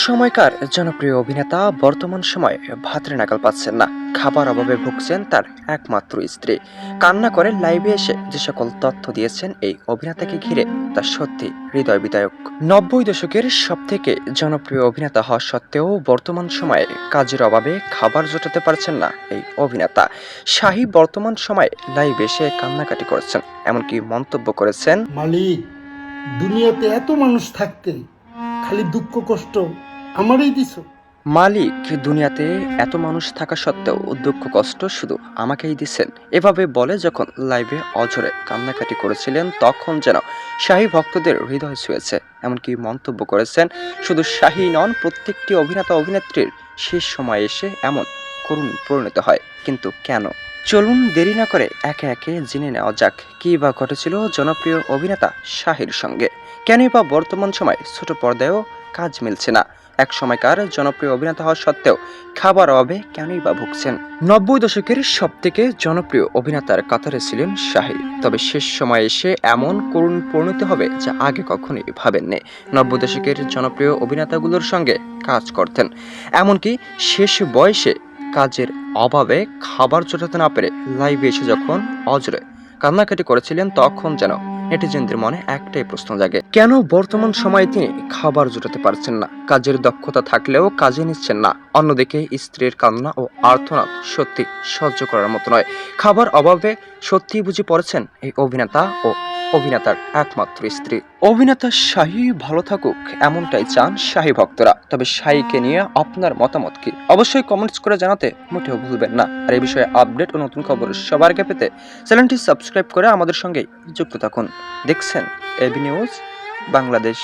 সময়কার জনপ্রিয় অভিনেতা বর্তমান সময়ে ভাতের নাগাল পাচ্ছেন না। খাবার অভাবে ভুগছেন তার একমাত্র স্ত্রী। কান্না করে লাইভে এসে যে সকল তথ্য দিয়েছেন এই অভিনেতাকে ঘিরে তা সত্যি হৃদয় বিদায়ক। 90 দশকের সব থেকে জনপ্রিয় অভিনেতা হওয়া সত্ত্বেও বর্তমান সময়ে কাজের অভাবে খাবার জোটাতে পারছেন না এই অভিনেতা। শাহী বর্তমান সময়ে লাইভে এসে কান্নাকাটি করেছেন, এমনকি মন্তব্য করেছেন, মালিক, দুনিয়াতে এত মানুষ থাকতে খালি দুঃখ কষ্ট আমারই দিছো। মালিক, দুনিয়াতে এত মানুষ থাকা সত্ত্বেও দুঃখ কষ্ট শুধু আমাকেই দিচ্ছেন। এভাবে বলে যখন লাইভে অঝরে কান্নাকাটি করেছিলেন তখন যেন শাহী ভক্তদের হৃদয় ছুঁয়েছে। এমনকি মন্তব্য করেছেন, শুধু শাহী নন, প্রত্যেকটি অভিনেতা অভিনেত্রীর শেষ সময় এসে এমন করুণ পরিণত হয়। কিন্তু কেন? চলুন দেরি না করে একে একে জেনে নেওয়া যাক কী বা ঘটেছিল জনপ্রিয় অভিনেতা শাহীর সঙ্গে। কেনই বা বর্তমান সময় ছোট পর্দায়ও কাজ মিলছে না? এক সময়কার জনপ্রিয় অভিনেতা হওয়া সত্ত্বেও খাবার অভাবে কেনই বা ভুগছেন? 90 দশকের সব থেকে জনপ্রিয় অভিনেতার কাতারে ছিলেন শাহী। তবে শেষ সময়ে এসে এমন করুণ পরিণতি হবে যা আগে কখনোই ভাবেননি। 90 দশকের জনপ্রিয় অভিনেতাগুলোর সঙ্গে কাজ করতেন, এমনকি শেষ বয়সে কাজের অভাবে খাবার জোটাতে না পেরে লাইভে এসে যখন অজরে কান্নাকাটি করেছিলেন তখন যেন নেটিজেনদের মনে একটাই প্রশ্ন জাগে, কেন বর্তমান সময়ে তিনি খাবার জোটাতে পারছেন না? কাজের দক্ষতা থাকলেও কাজে নিচ্ছেন না। অন্যদিকে স্ত্রীর কান্না ও আর্তনাদ সত্যি সহ্য করার মতো নয়। খাবার অভাবে সত্যি বুঝে পড়েছেন এই অভিনেতা ও অভিনেতার একমাত্র স্ত্রী। অভিনেতা শাহী ভালো থাকুক এমনটাই চান শাহী ভক্তরা। তবে শাহীকে নিয়ে আপনার মতামত কি? অবশ্যই কমেন্টস করে জানাতে মোটেও ভুলবেন না। আর এই বিষয়ে আপডেট ও নতুন খবর সবার আগে পেতে চ্যানেলটি সাবস্ক্রাইব করে আমাদের সঙ্গে যুক্ত থাকুন। দেখছেন এবি নিউজ বাংলাদেশ।